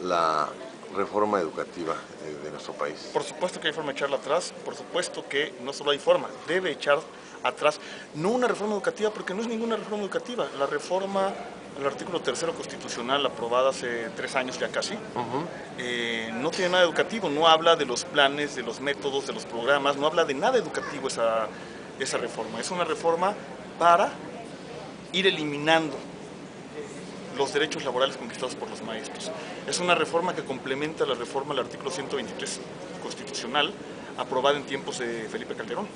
la reforma educativa de nuestro país? Por supuesto que hay forma de echarla atrás, por supuesto que no solo hay forma, debe echar atrás, no una reforma educativa, porque no es ninguna reforma educativa, la reforma al artículo 3º constitucional aprobada hace 3 años ya casi, no tiene nada educativo, no habla de los planes, de los métodos, de los programas, no habla de nada educativo esa reforma, es una reforma para ir eliminando los derechos laborales conquistados por los maestros. Es una reforma que complementa la reforma al artículo 123 constitucional, aprobada en tiempos de Felipe Calderón,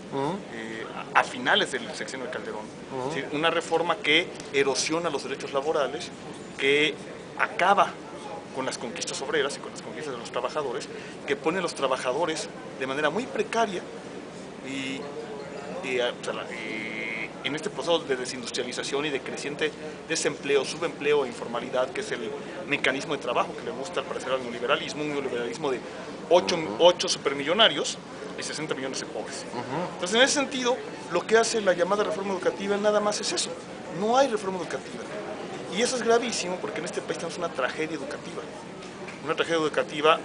a finales del sexenio de Calderón. Es decir, una reforma que erosiona los derechos laborales, que acaba con las conquistas obreras y con las conquistas de los trabajadores, que pone a los trabajadores de manera muy precaria y en este proceso de desindustrialización y de creciente desempleo, subempleo e informalidad, que es el mecanismo de trabajo que le gusta al parecer al neoliberalismo, un neoliberalismo de 8 supermillonarios y 60 millones de pobres. Entonces, en ese sentido, lo que hace la llamada reforma educativa nada más es eso, no hay reforma educativa. Y eso es gravísimo porque en este país tenemos una tragedia educativa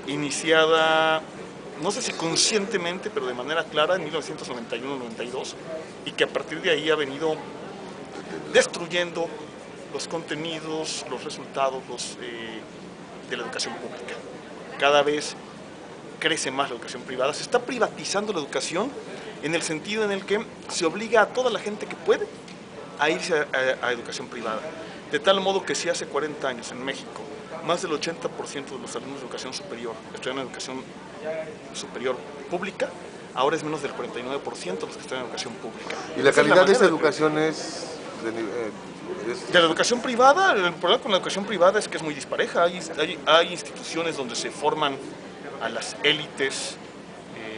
iniciada, no sé si conscientemente, pero de manera clara en 1991-92, y que a partir de ahí ha venido destruyendo los contenidos, los resultados de la educación pública. Cada vez crece más la educación privada, se está privatizando la educación en el sentido en el que se obliga a toda la gente que puede a irse a educación privada. De tal modo que si hace 40 años en México más del 80% de los alumnos de educación superior estudian en educación superior pública, ahora es menos del 49% los que están en educación pública. ¿Y la calidad de esa educación es de la educación privada? El problema con la educación privada es que es muy dispareja. Hay instituciones donde se forman a las élites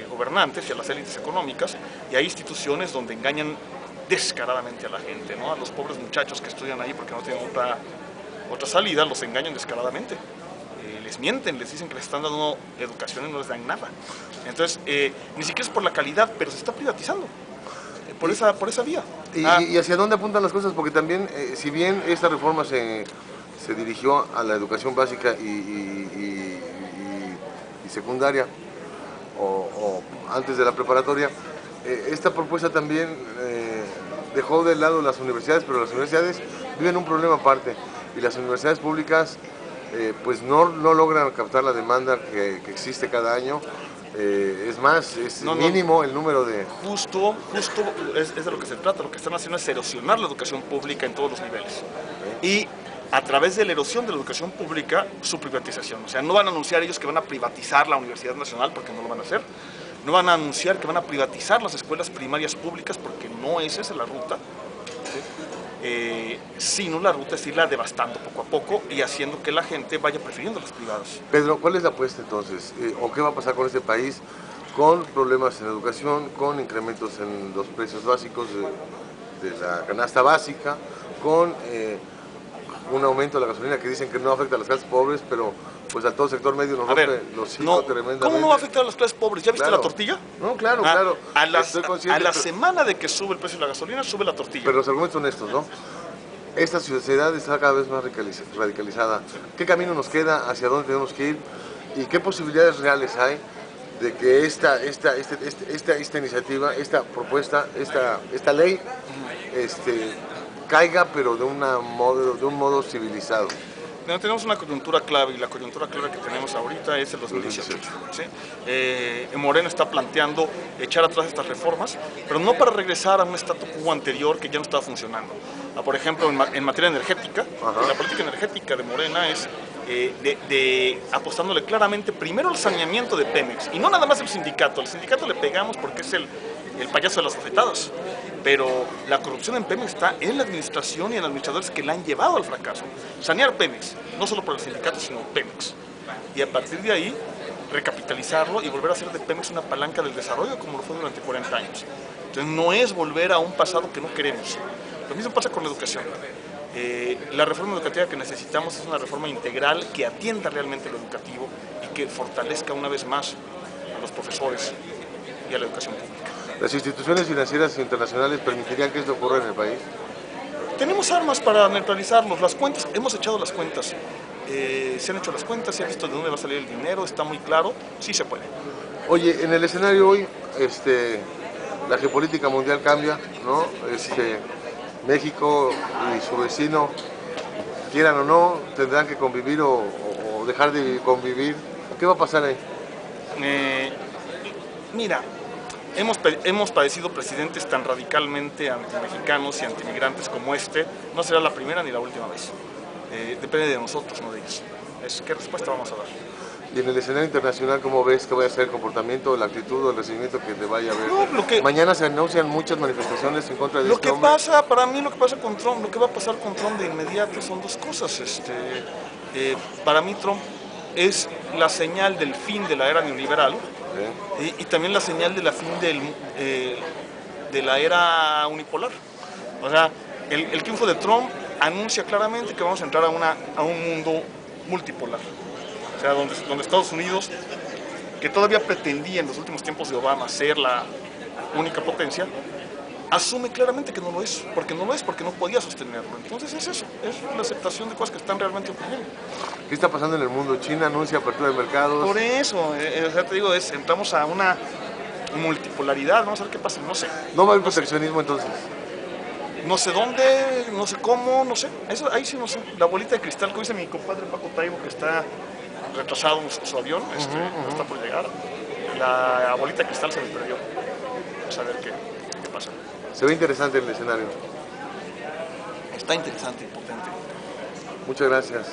gobernantes y a las élites económicas, y hay instituciones donde engañan descaradamente a la gente, ¿no? A los pobres muchachos que estudian ahí porque no tienen otra salida, los engañan descaradamente. Les mienten, les dicen que les están dando educación y no les dan nada. Entonces, ni siquiera es por la calidad, pero se está privatizando por esa vía. ¿Y hacia dónde apuntan las cosas? Porque también, si bien esta reforma se dirigió a la educación básica y secundaria, o antes de la preparatoria, esta propuesta también dejó de lado las universidades, pero las universidades viven un problema aparte, y las universidades públicas pues no logran captar la demanda que existe cada año. Es más, es mínimo el número de... Justo es de lo que se trata. Lo que están haciendo es erosionar la educación pública en todos los niveles. Y a través de la erosión de la educación pública, su privatización. O sea, no van a anunciar ellos que van a privatizar la Universidad Nacional, porque no lo van a hacer. No van a anunciar que van a privatizar las escuelas primarias públicas, porque no es esa la ruta. Sino la ruta es irla devastando poco a poco y haciendo que la gente vaya prefiriendo las privadas. Pedro, ¿cuál es la apuesta entonces? ¿O qué va a pasar con este país con problemas en educación, con incrementos en los precios básicos de la canasta básica, con un aumento de la gasolina que dicen que no afecta a las clases pobres, pero pues a todo sector medio nos rompe los hijos tremendamente? ¿Cómo no va a afectar a las clases pobres? ¿Ya viste la tortilla? No, claro, claro. A la semana de que sube el precio de la gasolina, sube la tortilla. Pero los argumentos son estos, ¿no? Esta sociedad está cada vez más radicalizada. ¿Qué camino nos queda? ¿Hacia dónde tenemos que ir? ¿Y qué posibilidades reales hay de que esta iniciativa, esta propuesta, esta ley caiga, pero de un modo civilizado? Tenemos una coyuntura clave, y la coyuntura clave que tenemos ahorita es el 2018. ¿Sí? Morena está planteando echar atrás estas reformas, pero no para regresar a un statu quo anterior que ya no estaba funcionando. Por ejemplo, en materia energética, la política energética de Morena es apostándole claramente primero al saneamiento de Pemex, y no nada más el sindicato. Al sindicato le pegamos porque es el payaso de las bofetadas, pero la corrupción en Pemex está en la administración y en administradores que la han llevado al fracaso. Sanear Pemex, no solo por el sindicato, sino Pemex. Y a partir de ahí, recapitalizarlo y volver a hacer de Pemex una palanca del desarrollo como lo fue durante 40 años. Entonces no es volver a un pasado que no queremos. Lo mismo pasa con la educación. La reforma educativa que necesitamos es una reforma integral que atienda realmente lo educativo y que fortalezca una vez más a los profesores y a la educación pública. ¿Las instituciones financieras internacionales permitirían que esto ocurra en el país? Tenemos armas para neutralizarlos. Las cuentas, hemos echado las cuentas. se han hecho las cuentas, se ha visto de dónde va a salir el dinero, está muy claro, sí se puede. Oye, en el escenario hoy, la geopolítica mundial cambia, ¿no? México y su vecino, quieran o no, tendrán que convivir o dejar de convivir. ¿Qué va a pasar ahí? Mira, hemos padecido presidentes tan radicalmente antimexicanos y antimigrantes como este. No será la primera ni la última vez. Depende de nosotros, no de ellos. ¿Qué respuesta vamos a dar? Y en el escenario internacional, ¿cómo ves que vaya a ser el comportamiento, la actitud o el recibimiento que te vaya a haber? No, mañana se anuncian muchas manifestaciones en contra de este hombre. Para mí lo que pasa con Trump, lo que va a pasar con Trump de inmediato son dos cosas. Para mí Trump es la señal del fin de la era neoliberal y también la señal de la fin de la era unipolar. O sea, el triunfo de Trump anuncia claramente que vamos a entrar a un mundo multipolar. O sea, donde Estados Unidos, que todavía pretendía en los últimos tiempos de Obama ser la única potencia, asume claramente que no lo es, porque no podía sostenerlo. Entonces es eso, es la aceptación de cosas que están realmente ocurriendo. ¿Qué está pasando en el mundo? China anuncia apertura de mercados. Por eso, o sea, te digo, entramos a una multipolaridad, vamos a ver qué pasa, no sé. ¿No va a haber proteccionismo entonces? No sé dónde, no sé cómo, no sé. Eso, ahí sí no sé. La bolita de cristal que dice mi compadre Paco Taibo, que está retrasado su avión, no está por llegar. La bolita de cristal se me perdió. Vamos a ver qué pasa. Se ve interesante el escenario. Está interesante y potente. Muchas gracias.